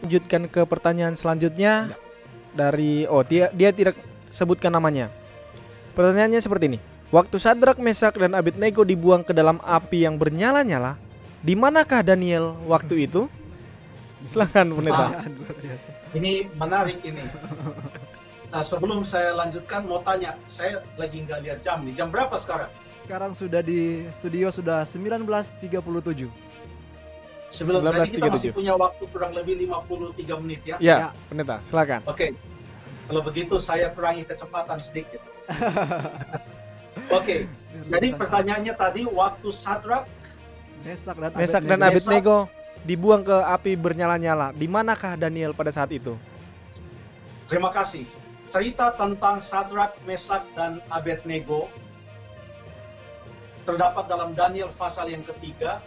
Lanjutkan ke pertanyaan selanjutnya dari dia tidak sebutkan namanya. Pertanyaannya seperti ini. Waktu Sadrak, Mesak, dan Abednego dibuang ke dalam api yang bernyala-nyala, di manakah Daniel waktu itu? Silakan pendeta. Ini menarik ini. Nah, sebelum saya lanjutkan mau tanya, saya lagi nggak lihat jam nih. Jam berapa sekarang? Sekarang sudah di studio sudah 19.37. Berarti kita masih punya waktu kurang lebih 53 menit ya? Ya, pendeta, silakan. Oke. Kalau begitu saya kurangi kecepatan sedikit. Oke. Jadi pertanyaannya tadi waktu Sadrak, Mesak dan Abednego dibuang ke api bernyala-nyala, di manakah Daniel pada saat itu? Terima kasih. Cerita tentang Sadrak, Mesak, dan Abednego terdapat dalam Daniel pasal yang ketiga.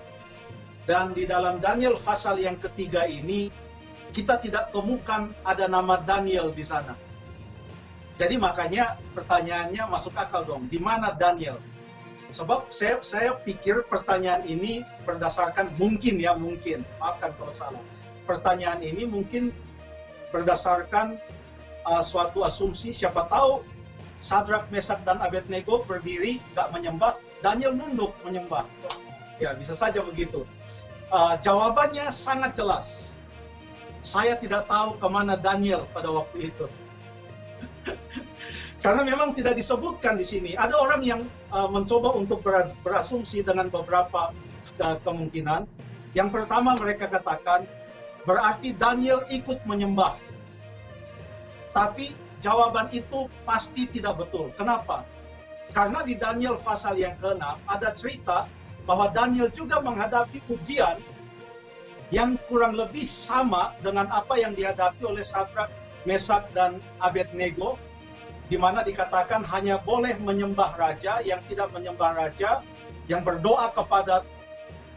Dan di dalam Daniel pasal yang ketiga ini, kita tidak temukan ada nama Daniel di sana. Jadi makanya pertanyaannya masuk akal dong, di mana Daniel? Sebab saya pikir pertanyaan ini berdasarkan mungkin, maafkan kalau salah. Pertanyaan ini mungkin berdasarkan suatu asumsi, siapa tahu Sadrak, Mesak, dan Abednego berdiri gak menyembah, Daniel nunduk menyembah. Ya bisa saja begitu. Jawabannya sangat jelas. Saya tidak tahu kemana Daniel pada waktu itu. Karena memang tidak disebutkan di sini. Ada orang yang mencoba untuk berasumsi dengan beberapa kemungkinan. Yang pertama mereka katakan, berarti Daniel ikut menyembah. Tapi jawaban itu pasti tidak betul. Kenapa? Karena di Daniel pasal yang ke-6 ada cerita bahwa Daniel juga menghadapi ujian yang kurang lebih sama dengan apa yang dihadapi oleh Sadrak, Mesak, dan Abednego, di mana dikatakan hanya boleh menyembah raja, yang tidak menyembah raja, yang berdoa kepada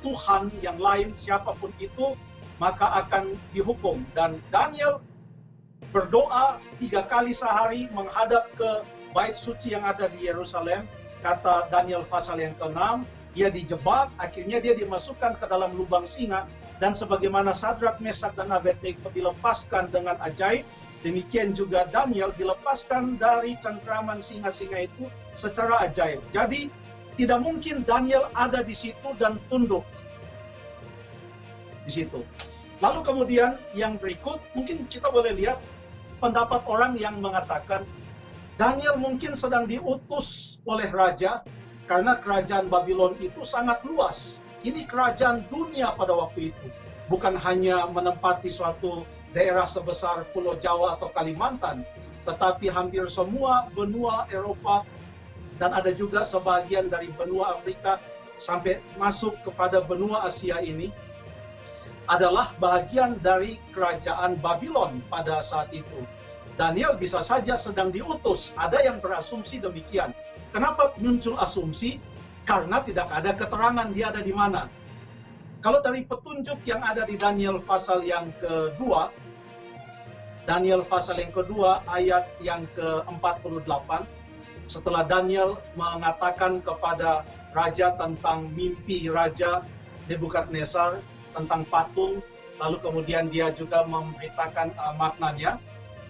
Tuhan yang lain siapapun itu, maka akan dihukum. Dan Daniel berdoa 3 kali sehari menghadap ke bait suci yang ada di Yerusalem. Kata Daniel pasal yang ke-6, dia dijebak, akhirnya dia dimasukkan ke dalam lubang singa, dan sebagaimana Sadrak, Mesak, dan Abednego dilepaskan dengan ajaib, demikian juga Daniel dilepaskan dari cengkraman singa-singa itu secara ajaib. Jadi tidak mungkin Daniel ada di situ dan tunduk di situ. Lalu kemudian yang berikut, mungkin kita boleh lihat pendapat orang yang mengatakan Daniel mungkin sedang diutus oleh raja, karena kerajaan Babylon itu sangat luas. Ini kerajaan dunia pada waktu itu. Bukan hanya menempati suatu daerah sebesar Pulau Jawa atau Kalimantan, tetapi hampir semua benua Eropa, dan ada juga sebagian dari benua Afrika sampai masuk kepada benua Asia ini, adalah bagian dari kerajaan Babylon pada saat itu. Daniel bisa saja sedang diutus. Ada yang berasumsi demikian. Kenapa muncul asumsi? Karena tidak ada keterangan dia ada di mana. Kalau dari petunjuk yang ada di Daniel pasal yang kedua, Daniel pasal yang kedua ayat yang ke-48, setelah Daniel mengatakan kepada raja tentang mimpi raja Nebukadnezar tentang patung, lalu kemudian dia juga memberitakan maknanya.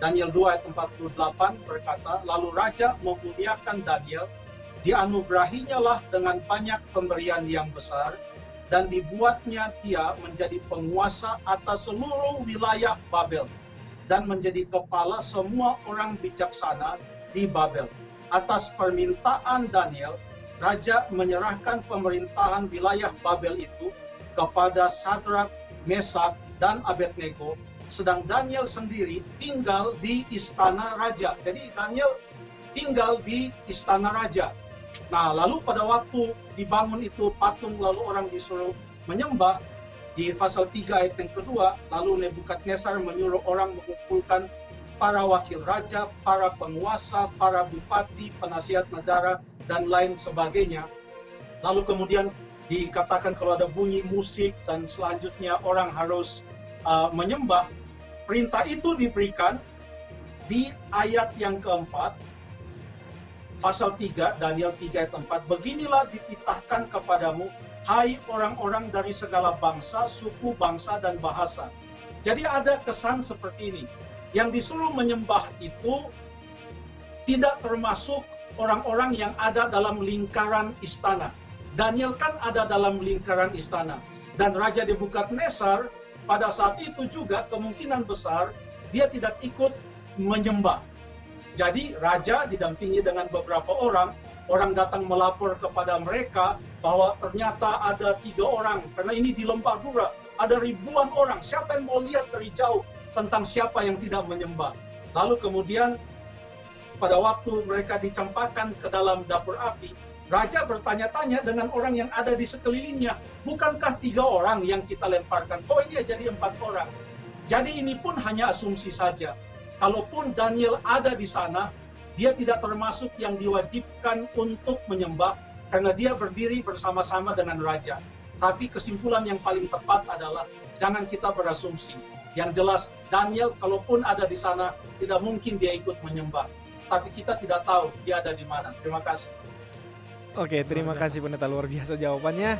Daniel 2 ayat 48 berkata, lalu raja memuliakan Daniel, dianugerahinya lah dengan banyak pemberian yang besar, dan dibuatnya dia menjadi penguasa atas seluruh wilayah Babel, dan menjadi kepala semua orang bijaksana di Babel. Atas permintaan Daniel, raja menyerahkan pemerintahan wilayah Babel itu kepada Sadrak, Mesak, dan Abednego, sedang Daniel sendiri tinggal di istana raja. Jadi Daniel tinggal di istana raja. Nah, lalu pada waktu dibangun itu patung, lalu orang disuruh menyembah, di pasal 3 ayat yang kedua, lalu Nebukadnezar menyuruh orang mengumpulkan para wakil raja, para penguasa, para bupati, penasihat negara, dan lain sebagainya. Lalu kemudian dikatakan kalau ada bunyi musik dan selanjutnya orang harus menyembah. Perintah itu diberikan di ayat yang keempat, pasal 3, Daniel 3 ayat 4, beginilah dititahkan kepadamu, hai orang-orang dari segala bangsa, suku, bangsa, dan bahasa. Jadi ada kesan seperti ini. Yang disuruh menyembah itu tidak termasuk orang-orang yang ada dalam lingkaran istana. Daniel kan ada dalam lingkaran istana. Dan Raja Nebukadnezar pada saat itu juga kemungkinan besar dia tidak ikut menyembah. Jadi raja didampingi dengan beberapa orang datang melapor kepada mereka bahwa ternyata ada 3 orang, karena ini di lembah Dura, ada ribuan orang, siapa yang mau lihat dari jauh tentang siapa yang tidak menyembah. Lalu kemudian pada waktu mereka dicampakkan ke dalam dapur api, raja bertanya-tanya dengan orang yang ada di sekelilingnya, bukankah 3 orang yang kita lemparkan? Kok ini jadi 4 orang? Jadi ini pun hanya asumsi saja. Kalaupun Daniel ada di sana, dia tidak termasuk yang diwajibkan untuk menyembah karena dia berdiri bersama-sama dengan raja. Tapi kesimpulan yang paling tepat adalah jangan kita berasumsi. Yang jelas Daniel kalaupun ada di sana tidak mungkin dia ikut menyembah. Tapi kita tidak tahu dia ada di mana. Terima kasih. Oke, terima kasih pendeta, luar biasa jawabannya.